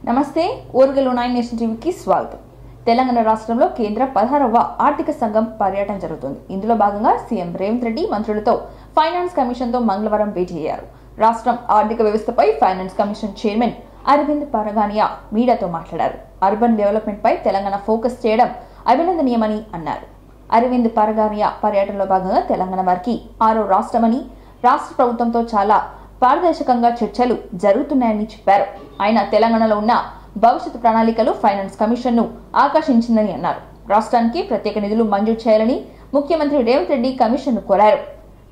నమస్తే ఓర్గలు 9 నేషన్ టీవీకి స్వాగతం. తెలంగాణ రాష్ట్రంలో కేంద్ర 16వ ఆర్థిక సంఘం పర్యటన జరుగుతుంది. ఇందులో భాగంగా సీఎం రేవంత్ రెడ్డి మంత్రులతో ఫైనాన్స్ కమిషన్ తో మంగళవారం భేటీ అయ్యారు. రాష్ట్రం ఆర్థిక వ్యవస్థపై ఫైనాన్స్ కమిషన్ చైర్మన్ అరవింద్ పరగానియా మీడియాతో మాట్లాడారు. అర్బన్ డెవలప్మెంట్ పై తెలంగాణ ఫోకస్ చేయడం అభినందనీయమని అన్నారు. అరవింద్ పరగానియా పర్యటనలో భాగంగా తెలంగాణ వారికి 6వ రాష్ట్రమని, రాష్ట్ర ప్రభుత్వంతో చాలా పారదర్శకంగా చర్చలు జరుగుతున్నాయని చెప్పారు. ఆయన తెలంగాణలో ఉన్న భవిష్యత్ ప్రణాళికలు ఫైనాన్స్ కమిషన్ ను ఆకర్షించిందని అన్నారు. రాష్ట్రానికి ప్రత్యేక నిధులు మంజూరు చేయాలని ముఖ్యమంత్రి రేవంత్ రెడ్డి కమిషన్ ను కోరారు.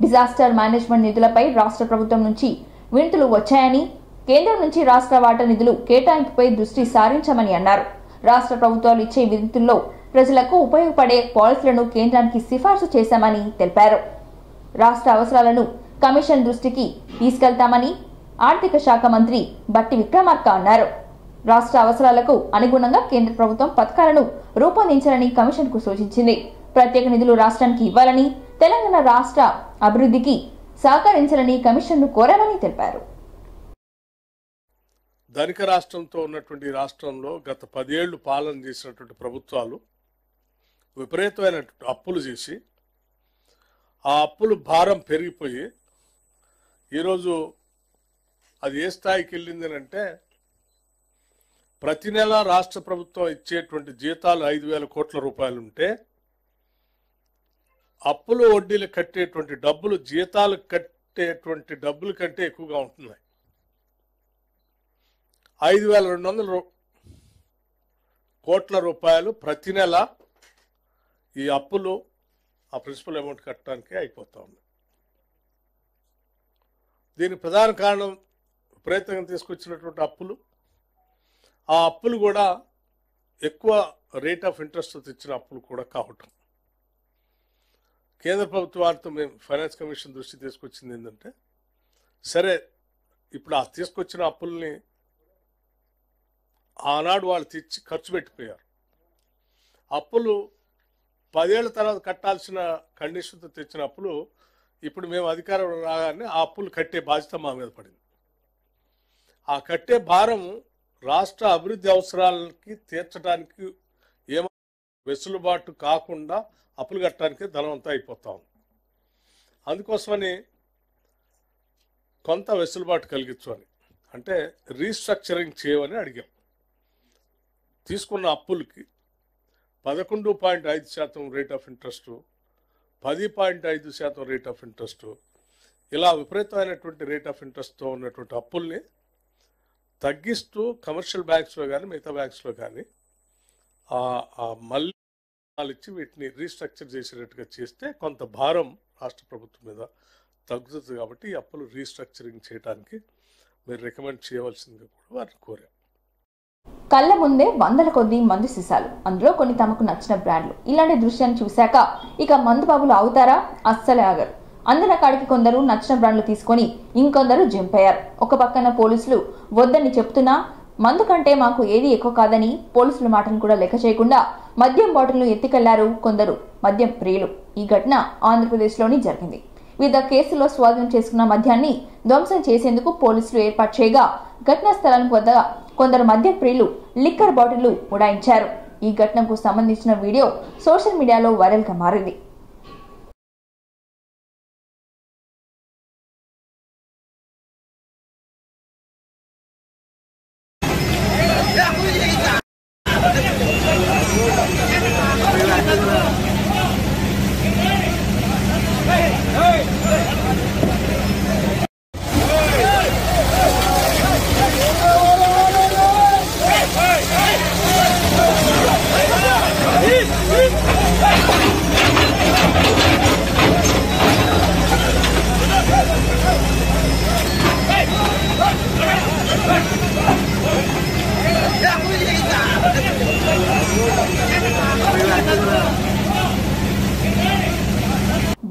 డిజాస్టర్ మేనేజ్మెంట్ నిధులపై రాష్ట్ర ప్రభుత్వం నుంచి వినతులు వచ్చాయని, కేంద్రం నుంచి రాష్ట్ర వాటా నిధులు కేటాయింపుపై దృష్టి సారించామని అన్నారు. రాష్ట్ర ప్రభుత్వాలు ఇచ్చే వినతుల్లో ప్రజలకు ఉపయోగపడే పాలసీలను కేంద్రానికి సిఫార్సు చేశామని తెలిపారు. రాష్ట్ర అవసరాలను కమిషన్ దృష్టికి తీసుకెళ్తామని ఆర్థిక శాఖ మంత్రి బట్టి విక్రమార్క అన్నారు. రాష్ట్ర అవసరాలకు అనుగుణంగా కేంద్ర ప్రభుత్వం పథకాలను రూపొందించాలని కమిషన్ కు సూచించింది. ప్రత్యేక నిధులు రాష్ట్రానికి ఇవ్వాలని, తెలంగాణ రాష్ట్ర అభివృద్ధికి సహకరించాలని కమిషన్ ను కోరామని తెలిపారు. ధనిక రాష్ట్రంతో ఉన్నటువంటి రాష్ట్రంలో గత 10 ఏళ్లు పాలన చేసినటువంటి ప్రభుత్వాలు విపరీతమైన అప్పులు చేసి ఆ అప్పులు భారం పెరిగిపోయి ఈరోజు అది ఏ స్థాయికి వెళ్ళింది అంటే, ప్రతి నెల రాష్ట్ర ప్రభుత్వం ఇచ్చేటువంటి జీతాలు 5,000 కోట్ల రూపాయలు ఉంటే అప్పులు వడ్డీలు కట్టేటువంటి డబ్బులు జీతాలు కట్టేటువంటి డబ్బుల కంటే ఎక్కువగా ఉంటున్నాయి. 5,200 కోట్ల రూపాయలు ప్రతి నెల ఈ అప్పులు ఆ ప్రిన్సిపల్ అమౌంట్ కట్టడానికి అయిపోతా ఉంది. దీనికి ప్రధాన కారణం విపరీతంగా తీసుకొచ్చినటువంటి అప్పులు. ఆ అప్పులు కూడా ఎక్కువ రేట్ ఆఫ్ ఇంట్రెస్ట్ తెచ్చిన అప్పులు కూడా కావటం. కేంద్ర ప్రభుత్వాలతో మేము ఫైనాన్స్ కమిషన్ దృష్టి తీసుకొచ్చింది ఏంటంటే, సరే ఇప్పుడు ఆ తీసుకొచ్చిన అప్పుల్ని ఆనాడు వాళ్ళు తెచ్చి ఖర్చు పెట్టిపోయారు. అప్పులు 10 ఏళ్ల తర్వాత కట్టాల్సిన కండిషన్తో తెచ్చిన అప్పులు ఇప్పుడు మేము అధికారం రాగానే ఆ అప్పులు కట్టే బాధ్యత మా మీద పడింది. ఆ కట్టే భారం రాష్ట్ర అభివృద్ధి అవసరాలకి తీర్చడానికి ఏమో వెసులుబాటు కాకుండా అప్పులు కట్టడానికి ధనవంతం అయిపోతా ఉంది. అందుకోసమని కొంత వెసులుబాటు కలిగించు అని, అంటే రీస్ట్రక్చరింగ్ చేయమని అడిగాం. తీసుకున్న అప్పులకి 11.5% rate of interest, 10.5% rate of interest, ఇలా విపరీతమైనటువంటి రేట్ ఆఫ్ ఇంట్రెస్ట్తో ఉన్నటువంటి అప్పుల్ని తగ్గిస్తూ కమర్షియల్ బ్యాంక్స్లో కానీ మిగతా బ్యాంక్స్లో కానీ మళ్ళీ ఇచ్చి వీటిని రీస్ట్రక్చర్ చేసేటట్టుగా చేస్తే కొంత భారం రాష్ట్ర ప్రభుత్వం మీద తగ్గుతుంది. కాబట్టి ఈ అప్పులు రీస్ట్రక్చరింగ్ చేయడానికి మీరు రికమెండ్ చేయవలసిందిగా కూడా వారిని కోరాం. కళ్ళ ముందే వందల కొద్ది మందు సీసాలు, అందులో కొన్ని తమకు నచ్చిన బ్రాండ్లు. ఇలాంటి దృశ్యాన్ని చూశాక ఇక మందు బాబులు అవుతారా? అస్సలే ఆగరు. అందున కాడికి కొందరు నచ్చిన బ్రాండ్లు తీసుకొని ఇంకొందరు జంపయ్యారు. ఒక పక్కన పోలీసులు వద్దని చెప్తున్నా మందు కంటే మాకు ఏది ఎక్కువ కాదని పోలీసుల మాటను కూడా లెక్క చేయకుండా మద్యం బాటిల్ను ఎత్తికెళ్లారు కొందరు మద్యం ప్రియులు. ఈ ఘటన ఆంధ్రప్రదేశ్లోని జరిగింది. వివిధ కేసుల్లో స్వాధీనం చేసుకున్న మద్యాన్ని ధ్వంసం చేసేందుకు పోలీసులు ఏర్పాటు చేయగా ఘటనా స్థలానికి వద్ద కొందరు మద్య ప్రియులు లిక్కర్ బాటిళ్లు ఉడాయించారు. ఈ ఘటనకు సంబంధించిన వీడియో సోషల్ మీడియాలో వైరల్ గా మారింది.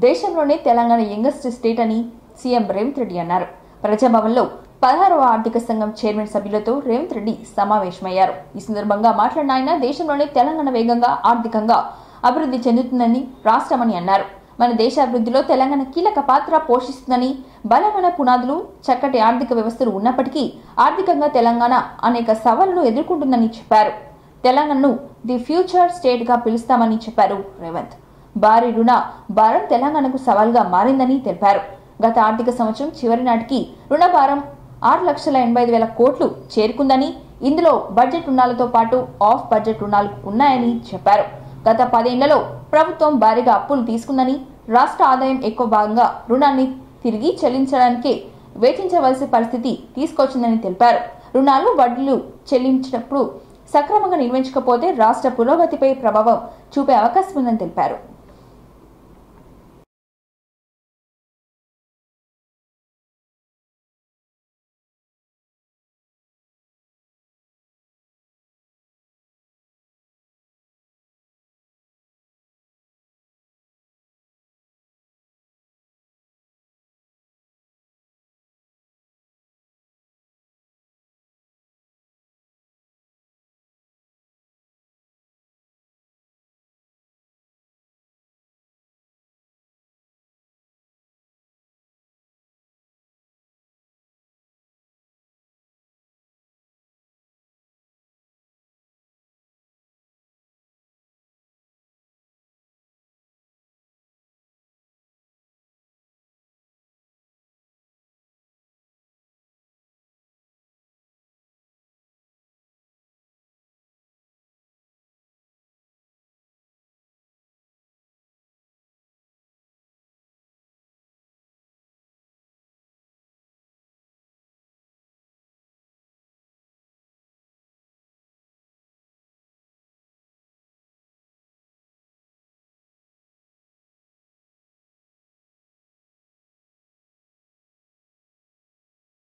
దేశంలోనే తెలంగాణ యంగెస్ట్ స్టేట్ అని సీఎం రేవంత్ రెడ్డి అన్నారు. ప్రజాభవన్లో 16వ ఆర్థిక సంఘం చైర్మన్ సభ్యులతో రేవంత్ రెడ్డి సమావేశమయ్యారు. ఈ సందర్భంగా మాట్లాడిన ఆయన దేశంలోనే తెలంగాణ వేగంగా ఆర్థికంగా అభివృద్ధి చెందుతుందని రాష్ట్రమని అన్నారు. మన దేశ అభివృద్ధిలో తెలంగాణ కీలక పాత్ర పోషిస్తుందని, బలమైన పునాదులు, చక్కటి ఆర్థిక వ్యవస్థలు ఉన్నప్పటికీ ఆర్థికంగా తెలంగాణ అనేక సవాళ్లను ఎదుర్కొంటుందని చెప్పారు. తెలంగాణను ది ఫ్యూచర్ స్టేట్ గా పిలుస్తామని చెప్పారు రేవంత్. భారీ రుణ భారం తెలంగాణకు సవాల్గా మారిందని తెలిపారు. గత ఆర్థిక సంవత్సరం చివరి నాటికి రుణ భారం 6,85,000 కోట్లు చేరుకుందని, ఇందులో బడ్జెట్ రుణాలతో పాటు ఆఫ్ బడ్జెట్ రుణాలు ఉన్నాయని చెప్పారు. గత 10 ఏళ్లలో ప్రభుత్వం భారీగా అప్పులు తీసుకుందని, రాష్ట్ర ఆదాయం ఎక్కువ భాగంగా రుణాన్ని తిరిగి చెల్లించడానికే వేచించవలసిన పరిస్థితి తీసుకొచ్చిందని తెలిపారు. రుణాలు వడ్డీలు చెల్లించినప్పుడు సక్రమంగా నిర్వహించకపోతే రాష్ట్ర పురోగతిపై ప్రభావం చూపే అవకాశం ఉందని తెలిపారు.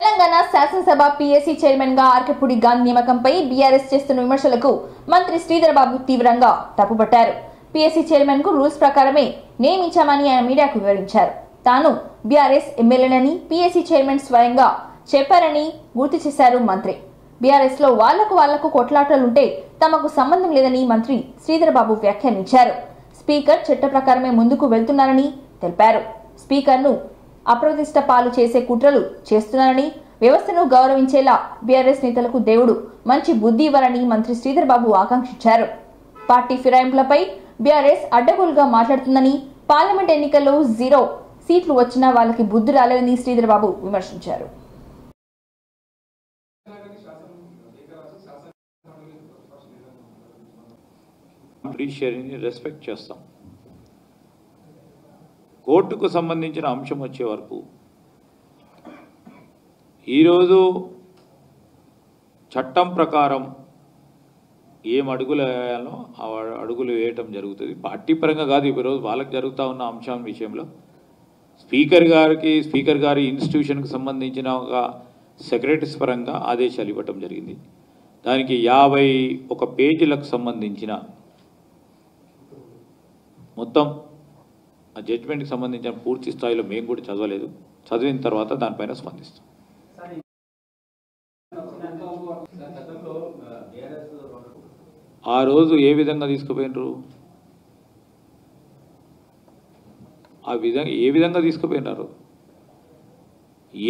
తెలంగాణ శాసనసభ పీఎస్సీ చైర్మన్ గా ఆర్కెపూడి గాంధీ నియామకంపై బీఆర్ఎస్ చేస్తున్న విమర్శలకు మంత్రి శ్రీధర్ బాబు తీవ్రంగా తప్పుపట్టారు. పీఎస్సీ చైర్మన్ కు రూల్స్ ప్రకారమే నియమించామని ఆయన మీడియాకు వివరించారు. తాను బీఆర్ఎస్ ఎమ్మెల్యేనని పీఎస్సీ చైర్మన్ స్వయంగా చెప్పారని గుర్తు చేశారు మంత్రి. బీఆర్ఎస్ లో వాళ్లకు కొట్లాటలుంటే తమకు సంబంధం లేదని మంత్రి శ్రీధర్ బాబు వ్యాఖ్యానించారు. స్పీకర్ చట్ట ప్రకారమే ముందుకు వెళ్తున్నారని తెలిపారు. స్పీకర్ ను అప్రతిష్ట పాలు చేసే కుట్రలు చేస్తున్నారని, వ్యవస్థను గౌరవించేలా బీఆర్ఎస్ నేతలకు దేవుడు మంచి బుద్ధి ఇవ్వాలని మంత్రి శ్రీధర్ బాబు ఆకాంక్షించారు. పార్టీ ఫిరాయింపులపై బీఆర్ఎస్ అడ్డగోలుగా మాట్లాడుతుందని, పార్లమెంట్ ఎన్నికల్లో 0 సీట్లు వచ్చినా వాళ్ళకి బుద్ధి రాలేదని శ్రీధర్ బాబు విమర్శించారు. రెస్పెక్ట్ చేస్తాం. కోర్టుకు సంబంధించిన అంశం వచ్చే వరకు ఈరోజు చట్టం ప్రకారం ఏం అడుగులు వేయాలో ఆ అడుగులు వేయటం జరుగుతుంది. పార్టీ పరంగా కాదు, ఈరోజు వాళ్ళకి జరుగుతూ ఉన్న అంశం విషయంలో స్పీకర్ గారి ఇన్స్టిట్యూషన్కి సంబంధించిన ఒక సెక్రటరీస్ పరంగా ఆదేశాలు ఇవ్వటం జరిగింది. దానికి 51 పేజీలకు సంబంధించిన మొత్తం ఆ జడ్జిమెంట్కి సంబంధించిన పూర్తి స్థాయిలో మేము కూడా చదవలేదు. చదివిన తర్వాత దానిపైన స్పందిస్తాం. ఆ రోజు ఏ విధంగా తీసుకుపోయినరు, ఏ విధంగా తీసుకుపోయినారు,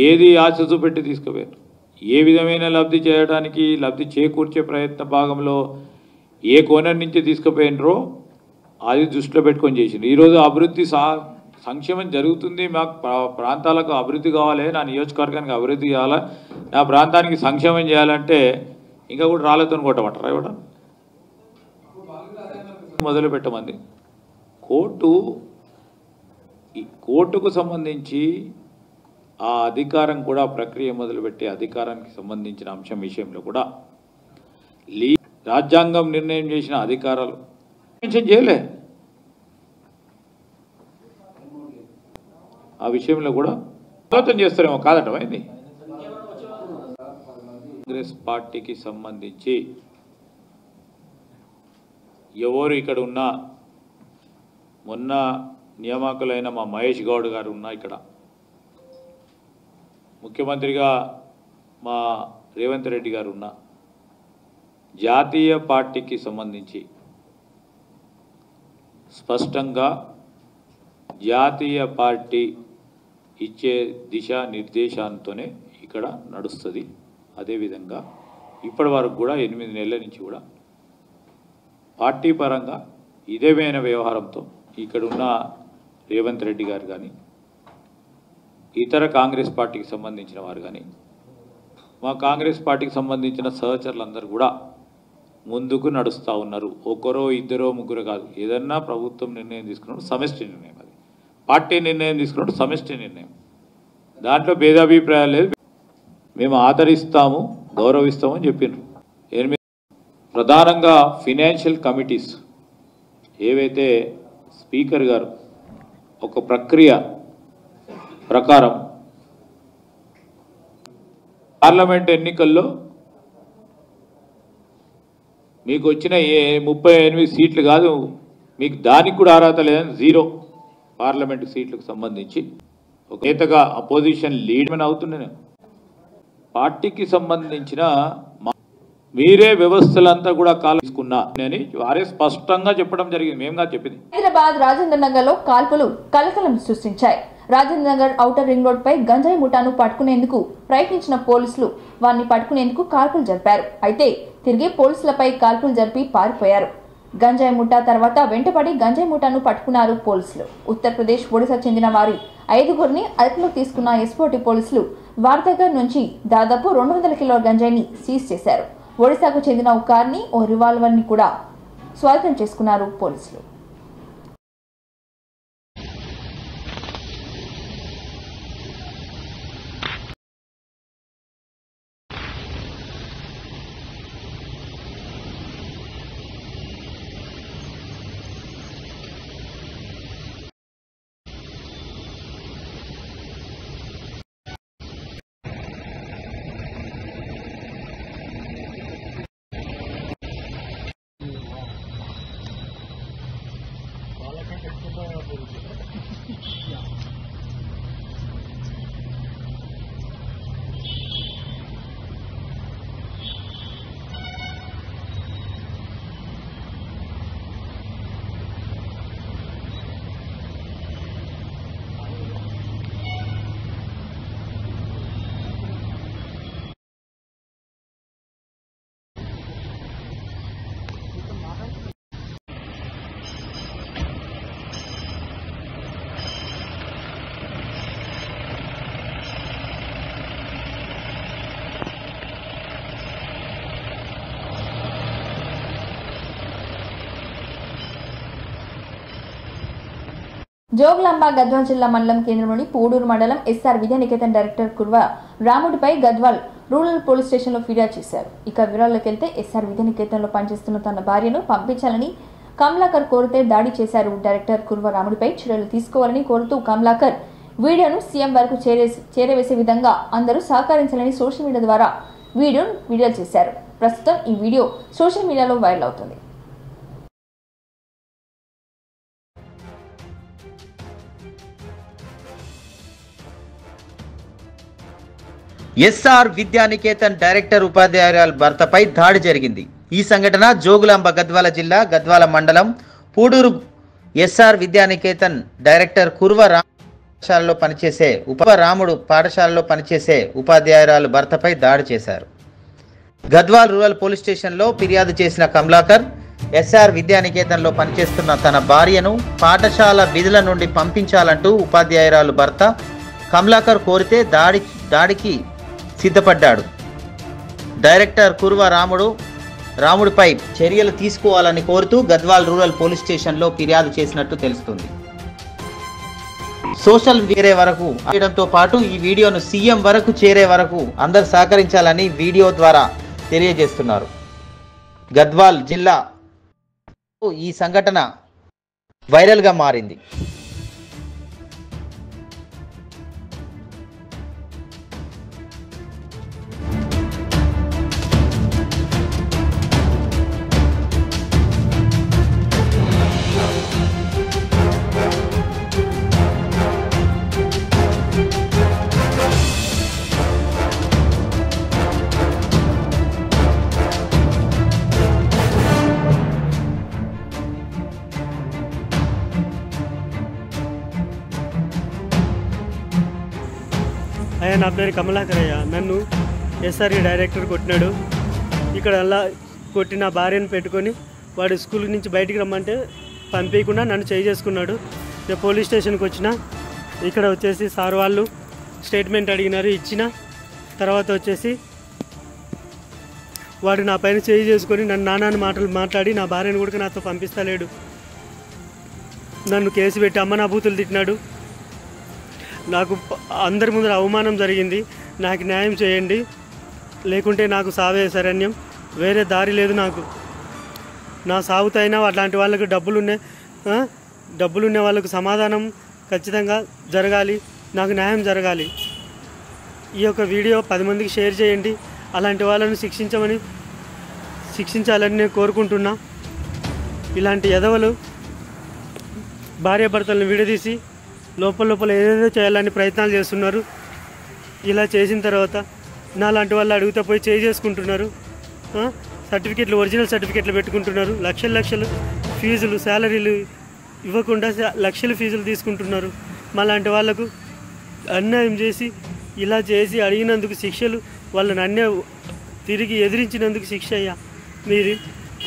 ఏది ఆశ చూపెట్టి తీసుకుపోయినారు, ఏ విధమైన లబ్ధి చేకూర్చే ప్రయత్న భాగంలో ఏ కోణం నుంచి తీసుకుపోయినరో అది దృష్టిలో పెట్టుకొని చేసింది. ఈరోజు అభివృద్ధి సంక్షేమం జరుగుతుంది, మాకు ప్రాంతాలకు అభివృద్ధి కావాలి, నా నియోజకవర్గానికి అభివృద్ధి కావాలి, నా ప్రాంతానికి సంక్షేమం చేయాలంటే ఇంకా కూడా రాళ్ళతో కొట్టమంటారా? ఇవ్వడం మొదలు పెట్టమంది. కోర్టుకు సంబంధించి ఆ అధికారం కూడా ప్రక్రియ మొదలుపెట్టే అధికారానికి సంబంధించిన అంశం విషయంలో కూడా రాజ్యాంగం నిర్ణయం చేసిన అధికారాలు మెన్షన్ చేయలే. ఆ విషయంలో కూడా ఆలోచన చేస్తారేమో కాదటమైంది. కాంగ్రెస్ పార్టీకి సంబంధించి ఎవరు ఇక్కడ ఉన్నా, మొన్న నియామకులైన మా మహేష్ గౌడ్ గారు ఉన్నా, ఇక్కడ ముఖ్యమంత్రిగా మా రేవంత్ రెడ్డి గారు ఉన్నా, జాతీయ పార్టీకి సంబంధించి స్పష్టంగా జాతీయ పార్టీ ఇచ్చే దిశా నిర్దేశాలతోనే ఇక్కడ నడుస్తుంది. అదేవిధంగా ఇప్పటి వరకు కూడా 8 నెలల నుంచి కూడా పార్టీ పరంగా ఇదేమైన వ్యవహారంతో ఇక్కడున్న రేవంత్ రెడ్డి గారు కానీ ఇతర కాంగ్రెస్ పార్టీకి సంబంధించిన వారు కానీ మా కాంగ్రెస్ పార్టీకి సంబంధించిన సహచరులందరూ కూడా ముందుకు నడుస్తూ ఉన్నారు. ఒకరో ఇద్దరో ముగ్గురు కాదు. ఏదన్నా ప్రభుత్వం నిర్ణయం తీసుకున్నప్పుడు సమష్టి నిర్ణయం, అది పార్టీ నిర్ణయం తీసుకున్నప్పుడు సమష్టి నిర్ణయం, దాంట్లో భేదాభిప్రాయాలు లేదు. మేము ఆదరిస్తాము, గౌరవిస్తామని చెప్పినారు. 8 ప్రధానంగా ఫినాన్షియల్ కమిటీస్ ఏవైతే స్పీకర్ గారు ఒక ప్రక్రియ ప్రకారం పార్లమెంట్ ఎన్నికల్లో మీకు వచ్చిన 38 సీట్లు కాదు, మీకు దానికి కూడా అర్హత లేదని 0 పార్లమెంటు సీట్లకు సంబంధించి ఒక నేతగా అపోజిషన్ లీడర్ అవుతున్నాను. పార్టీకి సంబంధించిన మీరే వ్యవస్థలంతా కూడా కాలు తీసుకున్నా అని వారే స్పష్టంగా చెప్పడం జరిగింది. మేము కాదు చెప్పింది. హైదరాబాద్ రాజేంద్ర నగర్ లో కాల్పులు కలకలం సృష్టించాయి. Rajendra Nagar outer ring road పై గంజాయి ముఠాను పట్టుకునేందుకు ప్రయత్నించిన పోలీసులు వారిని పట్టుకునేందుకు కాల్పులు జరిపారు. అయితే తిరిగి పోలీసులపై కాల్పులు జరిపి పారిపోయారు. గంజాయి ముఠా తర్వాత వెంటపడి గంజాయి ముఠాను పట్టుకున్నారు పోలీసులు. ఉత్తరప్రదేశ్, ఒడిశా చెందిన వారి 5గురిని అదుపులోకి తీసుకున్న ఎస్పోటీ పోలీసులు వారి దగ్గర నుంచి దాదాపు 200 కిలోల గంజాయిని సీజ్ చేశారు. ఒడిశాకు చెందిన ఒక కార్ని, ఓ రివాల్వర్ ని కూడా స్వాధీనం చేసుకున్నారు పోలీసులు. జోగులాంబ గద్వాల్ జిల్లా మండలం కేంద్రంలోని పూడూరు మండలం ఎస్ఆర్ విద్యానికేతన్ డైరెక్టర్ కుర్వ రాముడిపై గద్వాల్ రూరల్ పోలీస్ స్టేషన్లో ఫిర్యాదు చేశారు. ఇక వివరాల్లోకి వెళ్తే ఎస్ఆర్ విద్యానికేతన్లో పనిచేస్తున్న తన భార్యను పంపించాలని కమలాకర్ కోరితే దాడి చేశారు. డైరెక్టర్ కుర్వ రాముడిపై చర్యలు తీసుకోవాలని కోరుతూ కమలాకర్ వీడియోను సీఎం వరకు చేరవేసే విధంగా అందరూ సహకరించాలని సోషల్ మీడియా ద్వారా వీడియోను విడుదల చేశారు. ప్రస్తుతం ఈ వీడియో సోషల్ మీడియాలో వైరల్ అవుతుంది. ఎస్ఆర్ విద్యానికేతన్ డైరెక్టర్ ఉపాధ్యాయురాలు భర్తపై దాడి జరిగింది. ఈ సంఘటన జోగులాంబ గద్వాల జిల్లా గద్వాల మండలం పూడూరు ఎస్ఆర్ విద్యానికేతన్ డైరెక్టర్ కుర్వ రాముడు పాఠశాలలో పనిచేసే ఉపాధ్యాయురాలు భర్తపై దాడి చేశారు. గద్వాల్ రూరల్ పోలీస్ స్టేషన్లో ఫిర్యాదు చేసిన కమలాకర్ ఎస్ఆర్ విద్యానికేతన్లో పనిచేస్తున్న తన భార్యను పాఠశాల విధుల నుండి పంపించాలంటూ ఉపాధ్యాయురాలు భర్త కమలాకర్ కోరితే దాడికి సిద్ధపడ్డాడు. డైరెక్టర్ కుర్వ రాముడిపై చర్యలు తీసుకోవాలని కోరుతూ గద్వాల్ రూరల్ పోలీస్ స్టేషన్లో ఫిర్యాదు చేసినట్టు తెలుస్తుంది. సోషల్ చేరే వరకు చేయడంతో పాటు ఈ వీడియోను సీఎం వరకు చేరే వరకు అందరూ సహకరించాలని వీడియో ద్వారా తెలియజేస్తున్నారు. గద్వాల్ జిల్లా ఈ సంఘటన వైరల్గా మారింది. అయ్యా నా పేరు కమలాకర్ అయ్యా, నన్ను ఎస్ఆర్ఈ డైరెక్టర్ కొట్టినాడు. ఇక్కడ అలా కొట్టి నా భార్యను పెట్టుకొని వాడు స్కూల్ నుంచి బయటికి రమ్మంటే పంపించకుండా నన్ను చేసుకున్నాడు. నేను పోలీస్ స్టేషన్కి వచ్చిన. ఇక్కడ వచ్చేసి సార్ వాళ్ళు స్టేట్మెంట్ అడిగినారు, ఇచ్చిన తర్వాత వచ్చేసి వాడు నా పైన చేసుకొని నన్ను నానాన్ని మాటలు మాట్లాడి నా భార్యను కూడా నాతో పంపిస్తలేడు. నన్ను కేసు పెట్టి అమ్మ నా బూతులు తిట్టినాడు. నాకు అందరి ముందర అవమానం జరిగింది. నాకు న్యాయం చేయండి, లేకుంటే నాకు సావే శరణ్యం, వేరే దారి లేదు నాకు. నా సాగుతైనా అట్లాంటి వాళ్ళకు డబ్బులున్న వాళ్ళకు సమాధానం ఖచ్చితంగా జరగాలి, నాకు న్యాయం జరగాలి. ఈ యొక్క వీడియో 10 మందికి షేర్ చేయండి. అలాంటి వాళ్ళను శిక్షించాలని నేను కోరుకుంటున్నా. ఇలాంటి ఎదవలు భార్యాభర్తలను విడదీసి లోపల ఏదేదో చేయాలని ప్రయత్నాలు చేస్తున్నారు. ఇలా చేసిన తర్వాత నాలాంటి వాళ్ళు అడుగుతా పోయి చేసుకుంటున్నారు. సర్టిఫికెట్లు, ఒరిజినల్ సర్టిఫికెట్లు పెట్టుకుంటున్నారు. లక్షలు ఫీజులు, శాలరీలు ఇవ్వకుండా లక్షల ఫీజులు తీసుకుంటున్నారు. మాలాంటి వాళ్ళకు అన్యాయం చేసి ఇలా చేసి అడిగినందుకు శిక్షలు, వాళ్ళని తిరిగి ఎదిరించినందుకు శిక్ష అయ్యా. మీరు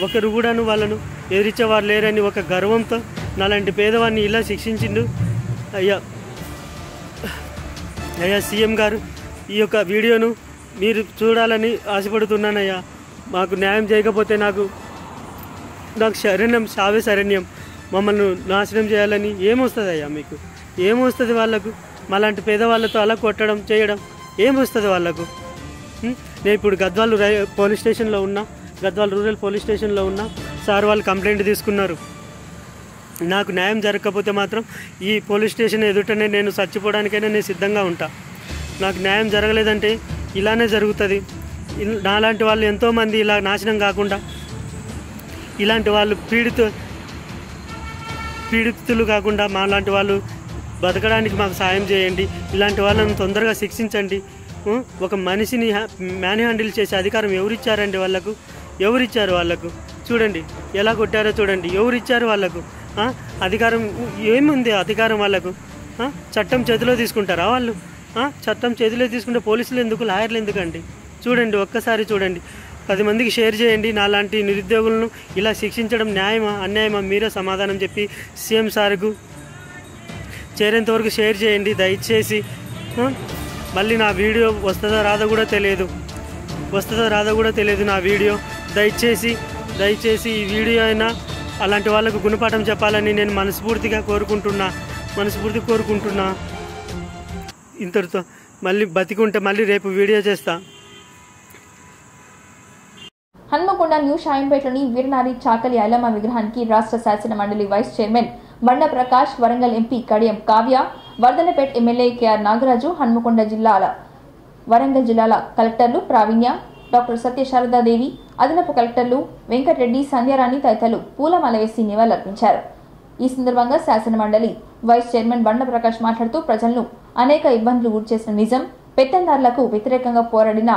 ఒకరు కూడాను వాళ్ళను ఎదిరించేవారు లేరని ఒక గర్వంతో నాలాంటి పేదవాడిని ఇలా శిక్షించిండు అయ్యా. సీఎం గారు, ఈ యొక్క వీడియోను మీరు చూడాలని ఆశపడుతున్నానయ్యా. మాకు న్యాయం చేయకపోతే నాకు సావే శరణ్యం. మమ్మల్ని నాశనం చేయాలని ఏమొస్తుందయ్యా? మీకు ఏమొస్తుంది? వాళ్ళకు మాలాంటి పేదవాళ్ళతో అలా కొట్టడం చేయడం ఏమొస్తుంది వాళ్ళకు? నేను ఇప్పుడు గద్వాల్ పోలీస్ స్టేషన్లో ఉన్నా, గద్వాల్ రూరల్ పోలీస్ స్టేషన్లో ఉన్నా. సార్ వాళ్ళు కంప్లైంట్ తీసుకున్నారు. నాకు న్యాయం జరగకపోతే మాత్రం ఈ పోలీస్ స్టేషన్ ఎదుటనే నేను చచ్చిపోవడానికైనా నేను సిద్ధంగా ఉంటా. నాకు న్యాయం జరగలేదంటే ఇలానే జరుగుతుంది. నాలాంటి వాళ్ళు ఎంతోమంది ఇలా నాశనం కాకుండా, ఇలాంటి వాళ్ళు పీడితులు కాకుండా మాలాంటి వాళ్ళు బతకడానికి మాకు సాయం చేయండి. ఇలాంటి వాళ్ళని తొందరగా శిక్షించండి. ఒక మనిషిని మ్యాన్ హ్యాండిల్ చేసే అధికారం ఎవరిచ్చారండి వాళ్ళకు? ఎవరిచ్చారు వాళ్ళకు? చూడండి ఎలా కొట్టారో చూడండి. ఎవరిచ్చారు వాళ్ళకు అధికారం? ఏముంది అధికారం వాళ్ళకు? చట్టం చేతిలో తీసుకుంటారా వాళ్ళు? చట్టం చేతిలో తీసుకుంటే పోలీసులు ఎందుకు, లాయర్లు ఎందుకండి? చూడండి, ఒక్కసారి చూడండి. 10 మందికి షేర్ చేయండి. నాలాంటి నిరుద్యోగులను ఇలా శిక్షించడం న్యాయమా అన్యాయమా? మీరే సమాధానం చెప్పి సీఎం సార్కు చేరేంతవరకు షేర్ చేయండి దయచేసి. మళ్ళీ నా వీడియో వస్తుందో రాదో కూడా తెలియదు నా వీడియో. దయచేసి ఈ వీడియో అయినా అలాంటి వాళ్ళకు గుణపాఠం చెప్పాలని నేను మనస్ఫూర్తిగా కోరుకుంటున్నా. ఇంతటితో మళ్ళీ బతికుంటే మళ్ళీ రేపు వీడియో చేస్తా. హన్మకొండ న్యూ షాయింపేటలోని వీరనారి చాకలి ఐలమ్మ విగ్రహానికి రాష్ట్ర శాసన మండలి vice chairman Banda Prakash, Warangal MP Kadiyam Kavya, Wardhannapet MLA K R Nagaraju, Warangal జిల్లాల కలెక్టర్లు ప్రావీణ్య, డాక్టర్ సత్యశారదాదేవి, అదనపు కలెక్టర్లు వెంకటరెడ్డి, సంధ్యారాణి తదితరులు పూలమాల వేసి నివాళులర్పించారు. ఈ సందర్భంగా శాసన మండలి వైస్ చైర్మన్ బండ ప్రకాష్ మాట్లాడుతూ ప్రజలను అనేక ఇబ్బందులు గురిచేసిన నిజం, పెత్తందారులకు వ్యతిరేకంగా పోరాడిన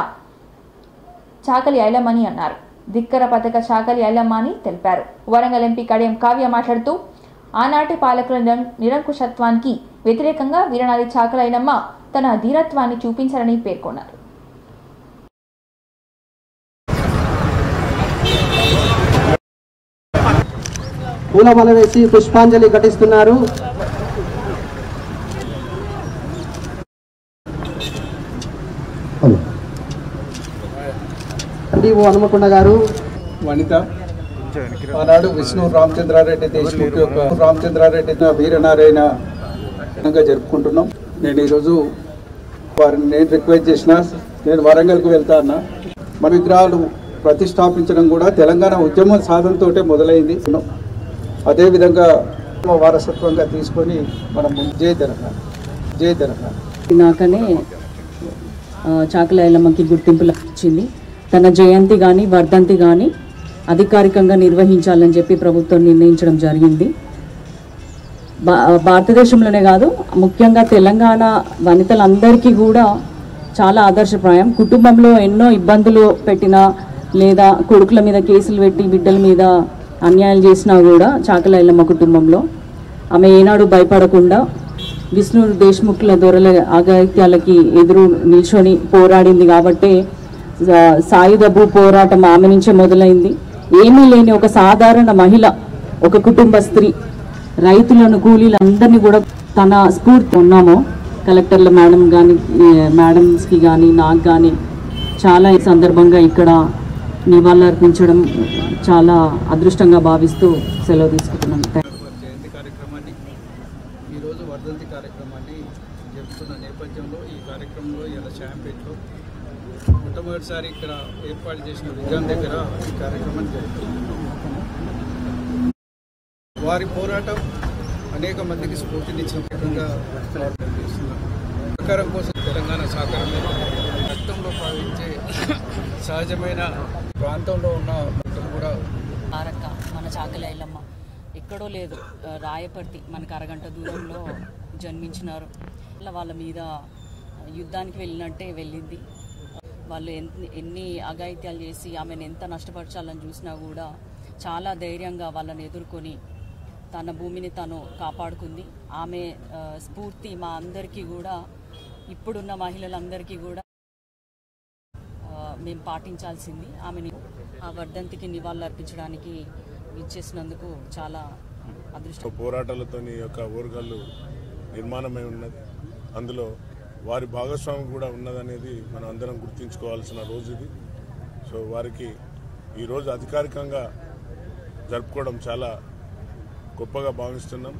చాకలి ఐలమ్మని అన్నారు. ధిక్కర పథక చాకలి ఐలమ్మ అని తెలిపారు. వరంగల్ ఎంపీ కడియం కావ్య మాట్లాడుతూ ఆనాటి పాలకుల నిరంకుశత్వానికి వ్యతిరేకంగా వీరనారి చాకలి ఐలమ్మ తన ధీరత్వాన్ని చూపించారని పేర్కొన్నారు. పూలమాల వేసి పుష్పాంజలి ఘటిస్తున్నారు. హనుమకొండ గారు వనిత ఆనాడు విష్ణు రామచంద్రారెడ్డి దేశ్ముఖ్ యొక్క రామచంద్రారెడ్డి వీరనారాయణ జరుపుకుంటున్నాం. నేను ఈరోజు వారిని రిక్వెస్ట్ చేసిన నేను వరంగల్కు వెళ్తా అన్నా. మన విగ్రహాలు ప్రతిష్టాపించడం కూడా తెలంగాణ ఉద్యమ సాధనతో మొదలైంది. అదేవిధంగా వారసత్వంగా తీసుకొని మనం జై తెలంగాణ నాకనే చాకలి ఐలమ్మకి గుర్తింపు లభించింది. తన జయంతి కానీ వర్ధంతి కానీ అధికారికంగా నిర్వహించాలని చెప్పి ప్రభుత్వం నిర్ణయించడం జరిగింది. భారతదేశంలోనే కాదు, ముఖ్యంగా తెలంగాణ వనితలందరికీ కూడా చాలా ఆదర్శప్రాయం. కుటుంబంలో ఎన్నో ఇబ్బందులు పెట్టినా లేదా కొడుకుల మీద కేసులు పెట్టి బిడ్డల మీద అన్యాయాలు చేసినా కూడా చాకలి ఐలమ్మ కుటుంబంలో ఆమె ఏనాడు భయపడకుండా విష్ణు దేశ్ముఖ్ల దొరల అఘాయిత్యాలకి ఎదురు నిల్చొని పోరాడింది కాబట్టి సాయుధ భూ పోరాటం ఆమె నుంచే మొదలైంది. ఏమీ లేని ఒక సాధారణ మహిళ, ఒక కుటుంబ స్త్రీ, రైతులను కూలీలందరినీ కూడా తన స్ఫూర్తి ఉన్నామో కలెక్టర్ల మేడమ్స్కి కానీ నాకు కానీ చాలా ఈ సందర్భంగా ఇక్కడ నివాళులర్పించడం చాలా అదృష్టంగా భావిస్తూ సెలవు తీసుకుంటున్నాను. జయంతి కార్యక్రమాన్ని ఈరోజు వర్ధంతి కార్యక్రమాన్ని జరుపుతున్న నేపథ్యంలో ఈ కార్యక్రమంలో ఇలా శాంపేట్లో మొట్టమొదటిసారి ఇక్కడ ఏర్పాటు చేసిన విజయం దగ్గర ఈ కార్యక్రమాన్ని జరుపుతున్నాం. వారి పోరాటం అనేక మందికి స్ఫూర్తినిచ్చిన విధంగా చేస్తున్నాం. సహకారం కోసం తెలంగాణ సహకారం రక్తంలో భావించే సహజమైన ప్రాంతంలో ఉన్న వ్యక్తులు కూడా ఆరక్క మన చాకలి ఐలమ్మ ఎక్కడో లేదు, రాయపర్తి మనకు అరగంట దూరంలో జన్మించినారు. వాళ్ళ మీద యుద్ధానికి వెళ్ళినట్టే వెళ్ళింది. వాళ్ళు ఎన్ని అఘాయిత్యాలు చేసి ఆమెను ఎంత నష్టపరచాలని చూసినా కూడా చాలా ధైర్యంగా వాళ్ళని ఎదుర్కొని తన భూమిని తను కాపాడుకుంది. ఆమె స్ఫూర్తి మా అందరికీ కూడా, ఇప్పుడున్న మహిళలందరికీ కూడా మేము పాటించాల్సింది. ఆమెని ఆ వర్ధంతికి నివాళులు అర్పించడానికి ఇచ్చేసినందుకు చాలా అదృష్టం. పోరాటాలతో యొక్క ఓరుగల్లు నిర్మాణమై ఉన్నది. అందులో వారి భాగస్వామ్యం కూడా ఉన్నదనేది మనం అందరం గుర్తుంచుకోవాల్సిన రోజు ఇది. సో వారికి ఈరోజు అధికారికంగా జరుపుకోవడం చాలా గొప్పగా భావిస్తున్నాం.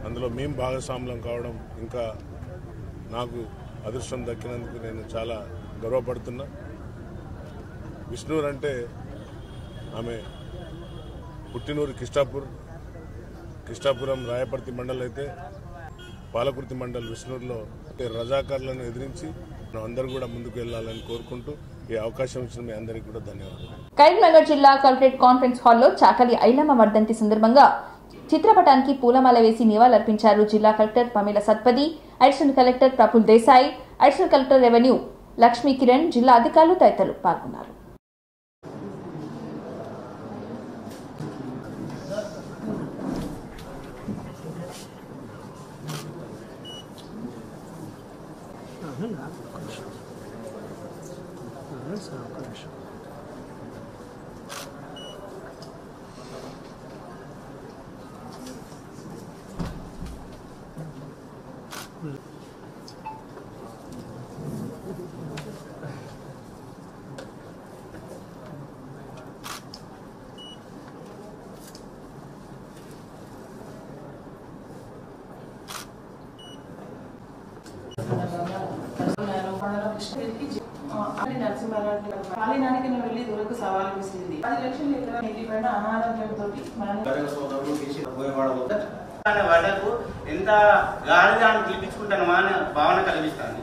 అందులో మేము భాగస్వామ్యం కావడం ఇంకా నాకు అదృష్టం దక్కినందుకు నేను చాలా గర్వపడుతున్నా. విష్ణూర్ అంటే ఆమె పుట్టినూరు కిష్టాపురం రాయపర్తి మండల్ అయితే పాలకుర్తి మండల్ విష్ణూరులో రజాకారులను ఎదిరించి మనం అందరూ కూడా ముందుకు వెళ్లాలని కోరుకుంటూ ఈ అవకాశం ఇచ్చిన మీ అందరికీ కూడా ధన్యవాదాలు. కరీంనగర్ జిల్లా కలెక్టరేట్ కాన్ఫరెన్స్ హాల్లో చాకలి ఐలమ్మ వర్ధంతి సందర్భంగా చిత్రపటానికి పూలమాల వేసి నివాళులర్పించారు జిల్లా collector Pamela Satpathy, additional collector Praful Desai, additional collector revenue Lakshmi Kiran, జిల్లా అధికారులు తదితరులు పాల్గొన్నారు. పాలినానికి వెళ్లి దూరకు సవాల్ విసిరింది. 10 లక్షల ఎకరాల నీటిపైన అనారోగ్యంతో వాళ్లకు ఎంత గాలిగా పిలిపించుకుంటానమా అనే భావన కలిగిస్తాను.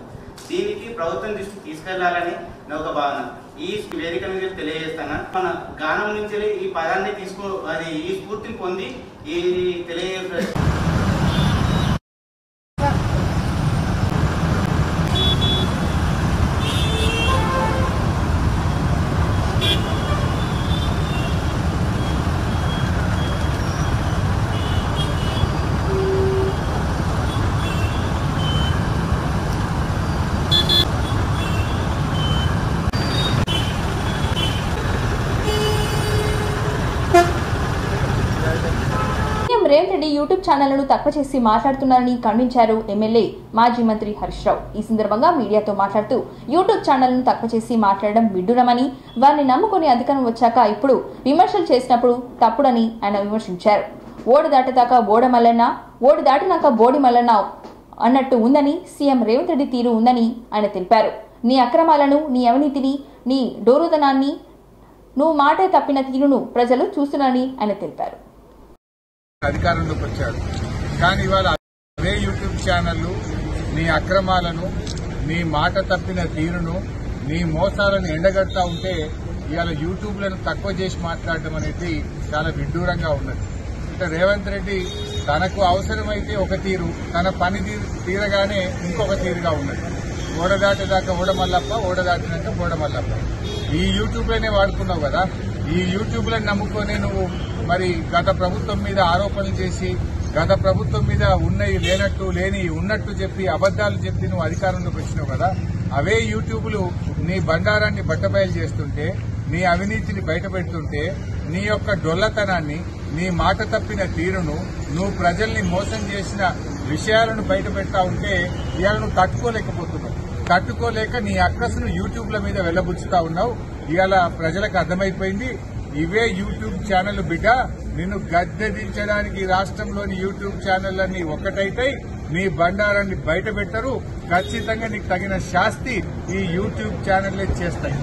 దీనికి ప్రభుత్వం దృష్టికి తీసుకెళ్లాలని ఒక భావన ఈ వేదిక నుంచి తెలియజేస్తాను. మన గానం నుంచి ఈ పదాన్ని ఈ స్ఫూర్తిని పొంది ఈ తెలియజే రేవంత్ రెడ్డి యూట్యూబ్ ఛానళ్లను తక్కువ చేసి మాట్లాడుతున్నారని ఖండించారు ఎమ్మెల్యే మాజీ మంత్రి హరీష్ రావు. ఈ సందర్భంగా మీడియాతో మాట్లాడుతూ యూట్యూబ్ ఛానళ్లను తక్కువ చేసి మాట్లాడడం విడ్డూరమని, వారిని నమ్ముకుని అధికారం వచ్చాక ఇప్పుడు విమర్శలు చేసినప్పుడు తప్పుడని ఆయన విమర్శించారు. ఓడి దాటదాకా ఓడ మల్లన్న, ఓడి దాటినాక బోడి మల్లన్న అన్నట్టు ఉందని సీఎం రేవంత్ రెడ్డి తీరు ఉందని ఆయన తెలిపారు. నీ అక్రమాలను, నీ అవినీతిని, నీ డోరుదనాన్ని, నువ్వు మాటే తప్పిన తీరును ప్రజలు చూస్తున్నారని ఆయన తెలిపారు. అధికారంలోకి వచ్చారు కానీ ఇవాళ అదే యూట్యూబ్ ఛానళ్లు నీ అక్రమాలను, నీ మాట తప్పిన తీరును, నీ మోసాలను ఎండగడతా ఉంటే ఇవాళ యూట్యూబ్లను తక్కువ చేసి మాట్లాడడం అనేది చాలా విడ్డూరంగా ఉన్నది. అంటే రేవంత్ రెడ్డి తనకు అవసరమైతే ఒక తీరు, తన పని తీరగానే ఇంకొక తీరుగా ఉన్నది. ఓడదాటేదాకా ఓడమల్లప్ప, ఓడదాటినాక ఓడమల్లప్ప. ఈ యూట్యూబ్లోనే వాడుకున్నావు కదా, ఈ యూట్యూబ్లను నమ్ముకొని నువ్వు మరి గత ప్రభుత్వం మీద ఆరోపణలు చేసి గత ప్రభుత్వం మీద ఉన్నవి లేనట్టు లేని ఉన్నట్టు చెప్పి అబద్దాలు చెప్పి నువ్వు అధికారంలోకి వచ్చినావు కదా, అవే యూట్యూబ్లు నీ బండారాన్ని బట్టబయలు చేస్తుంటే, నీ అవినీతిని బయటపెడుతుంటే, నీ యొక్క డొల్లతనాన్ని, నీ మాట తప్పిన తీరును, నువ్వు ప్రజల్ని మోసం చేసిన విషయాలను బయటపెడతా ఉంటే ఇవాళ నువ్వు తట్టుకోలేకపోతున్నావు. తట్టుకోలేక నీ అక్కసును యూట్యూబ్ల మీద వెళ్లబుచ్చుతా ఉన్నావు. ఇవాళ ప్రజలకు అర్థమైపోయింది, ఇవే యూట్యూబ్ ఛానల్ బిడ్డ నిన్ను గద్దె దించడానికి రాష్ట్రంలోని యూట్యూబ్ ఛానళ్లన్నీ ఒక్కటైతాయి, నీ బండారాన్ని బయట పెట్టరు. ఖచ్చితంగా నీకు తగిన శాస్తి ఈ యూట్యూబ్ ఛానళ్లే చేస్తాయి.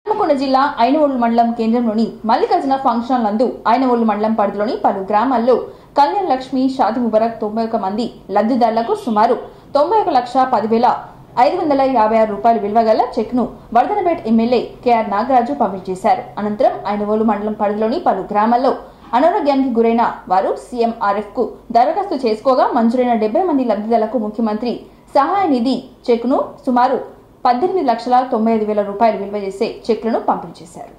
హన్మకొండ జిల్లా ఐనవోలు మండలం కేంద్రంలోని మల్లికార్జున ఫంక్షన్ నందు ఐనవోలు మండలం పరిధిలోని పలు గ్రామాల్లో కళ్యాణ్ లక్ష్మి షాది ముబారక్ 91 మంది లబ్ధిదారులకు సుమారు 91,10,556 రూపాయలు విలువ గల చెక్ ను వర్ధనపేట ఎమ్మెల్యే కెఆర్ నాగరాజు పంపిణీ చేశారు. అనంతరం ఐనవోలు మండలం పరిధిలోని పలు గ్రామాల్లో అనారోగ్యానికి గురైన వారు సీఎంఆర్ఎఫ్ కు దరఖాస్తు చేసుకోగా మంజూరైన 70 మంది లబ్ధిదారులకు ముఖ్యమంత్రి సహాయ నిధి చెక్ ను సుమారు 18,95,000 రూపాయలు విలువ చేసే చెక్లను పంపిణీ చేశారు.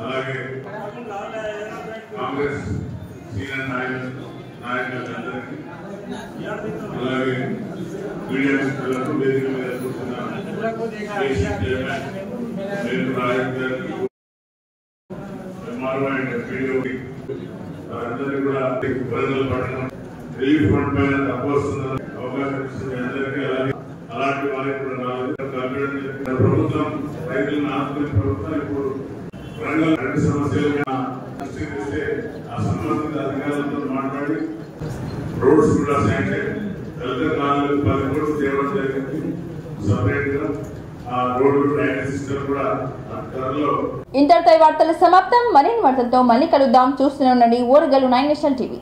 అలాగే కాంగ్రెస్ సీనియర్ నాయకులందరికీ, అలాగే మీడియా మిత్రులకు, వేదిక మీద కూర్చున్న అందరికీ కూడా వరదలు పడడం రిలీఫ్ ఫండ్ పైన తక్కువ వస్తుందని అవకాశం ఇస్తుంది అందరికీ. అలాంటి వారికి కూడా ప్రభుత్వం రైతులను ఆదుకునే ప్రభుత్వం ఇప్పుడు వరంగల్ రెండు సమస్యలు పరిశీలిస్తే ఆ సంబంధిత అధికారులతో మాట్లాడి రోడ్స్ కూడా శాంక్షన్ కలెక్టర్ 10 కోట్లు తేవడం జరిగింది. సపరేట్ గా ఆ రోడ్డు డ్రైనేజ్ సిస్టమ్ కూడా త్వరలో. ఇంతటితో వార్తల సమాప్తం. మరిన్ని వార్తలతో మళ్ళీ కలుద్దాం. చూస్తూనే ఉండండి ఓరుగల్లు 9 నేషనల్ టీవీ.